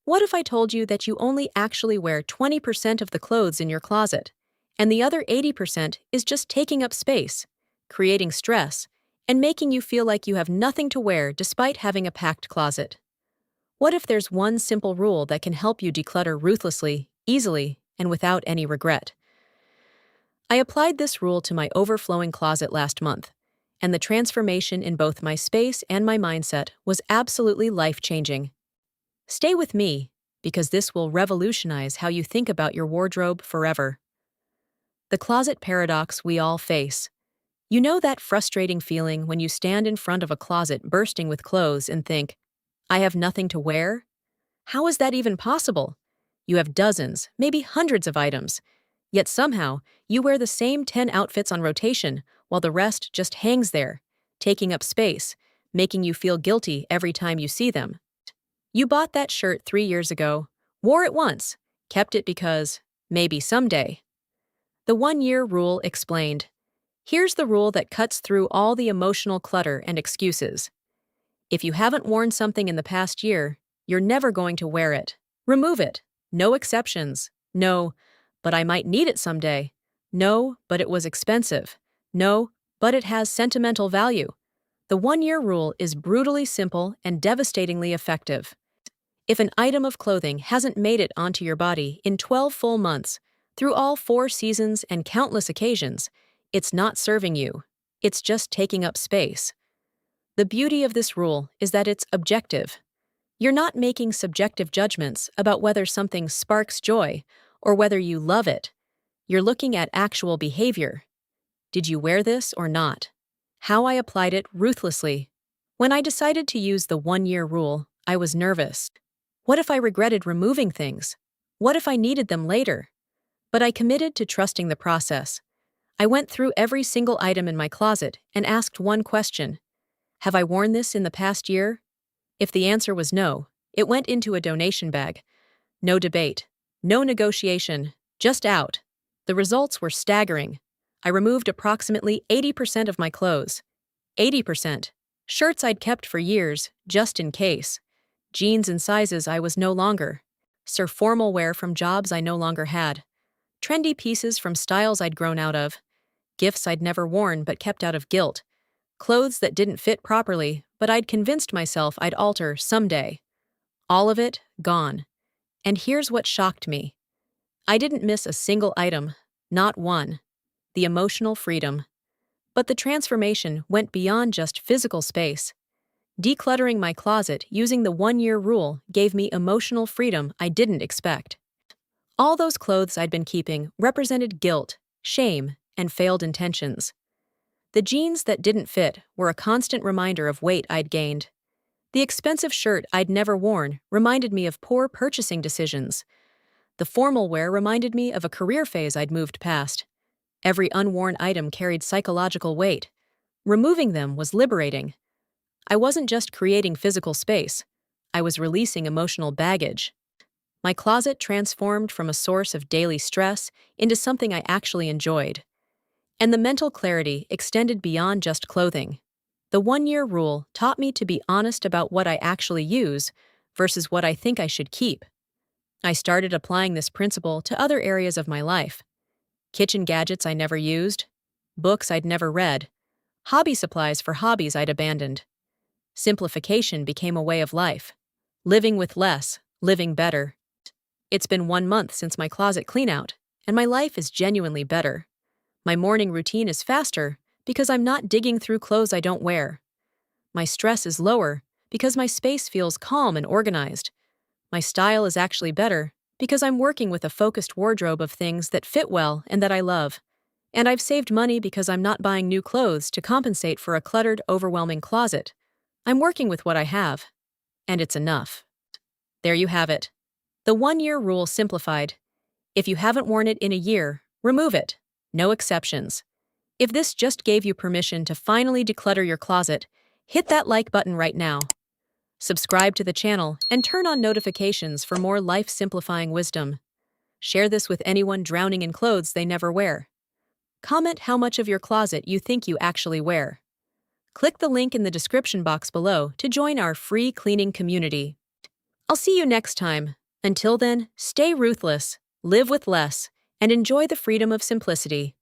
What if I told you that you only actually wear 20% of the clothes in your closet, and the other 80% is just taking up space, creating stress, and making you feel like you have nothing to wear despite having a packed closet? What if there's one simple rule that can help you declutter ruthlessly, easily, and without any regret? I applied this rule to my overflowing closet last month, and the transformation in both my space and my mindset was absolutely life-changing. Stay with me, because this will revolutionize how you think about your wardrobe forever. The closet paradox we all face. You know that frustrating feeling when you stand in front of a closet bursting with clothes and think, I have nothing to wear? How is that even possible? You have dozens, maybe hundreds of items, yet somehow you wear the same 10 outfits on rotation while the rest just hangs there, taking up space, making you feel guilty every time you see them. You bought that shirt 3 years ago, wore it once, kept it because, maybe someday. The 1-year rule explained. Here's the rule that cuts through all the emotional clutter and excuses. If you haven't worn something in the past year, you're never going to wear it. Remove it. No exceptions. No, but I might need it someday. No, but it was expensive. No, but it has sentimental value. The 1-year rule is brutally simple and devastatingly effective. If an item of clothing hasn't made it onto your body in 12 full months, through all 4 seasons and countless occasions, it's not serving you. It's just taking up space. The beauty of this rule is that it's objective. You're not making subjective judgments about whether something sparks joy or whether you love it. You're looking at actual behavior. Did you wear this or not? How I applied it ruthlessly. When I decided to use the 1-year rule, I was nervous. What if I regretted removing things? What if I needed them later? But I committed to trusting the process. I went through every single item in my closet and asked one question. Have I worn this in the past year? If the answer was no, it went into a donation bag. No debate. No negotiation. Just out. The results were staggering. I removed approximately 80% of my clothes. 80%. Shirts I'd kept for years, just in case. Jeans in sizes I was no longer. Formal wear from jobs I no longer had. Trendy pieces from styles I'd grown out of. Gifts I'd never worn but kept out of guilt. Clothes that didn't fit properly, but I'd convinced myself I'd alter someday. All of it gone. And here's what shocked me. I didn't miss a single item, not one. The emotional freedom. But the transformation went beyond just physical space. Decluttering my closet using the 1-year rule gave me emotional freedom I didn't expect. All those clothes I'd been keeping represented guilt, shame, and failed intentions. The jeans that didn't fit were a constant reminder of weight I'd gained. The expensive shirt I'd never worn reminded me of poor purchasing decisions. The formal wear reminded me of a career phase I'd moved past. Every unworn item carried psychological weight. Removing them was liberating. I wasn't just creating physical space. I was releasing emotional baggage. My closet transformed from a source of daily stress into something I actually enjoyed. And the mental clarity extended beyond just clothing. The 1-year rule taught me to be honest about what I actually use versus what I think I should keep. I started applying this principle to other areas of my life. Kitchen gadgets I never used, books I'd never read, hobby supplies for hobbies I'd abandoned. Simplification became a way of life. Living with less, living better. It's been 1 month since my closet cleanout, and my life is genuinely better. My morning routine is faster because I'm not digging through clothes I don't wear. My stress is lower because my space feels calm and organized. My style is actually better because I'm working with a focused wardrobe of things that fit well and that I love. And I've saved money because I'm not buying new clothes to compensate for a cluttered, overwhelming closet. I'm working with what I have, and it's enough. There you have it. The 1-year rule simplified. If you haven't worn it in a year, remove it. No exceptions. If this just gave you permission to finally declutter your closet, hit that like button right now. Subscribe to the channel and turn on notifications for more life-simplifying wisdom. Share this with anyone drowning in clothes they never wear. Comment how much of your closet you think you actually wear. Click the link in the description box below to join our free cleaning community. I'll see you next time. Until then, stay ruthless, live with less, and enjoy the freedom of simplicity.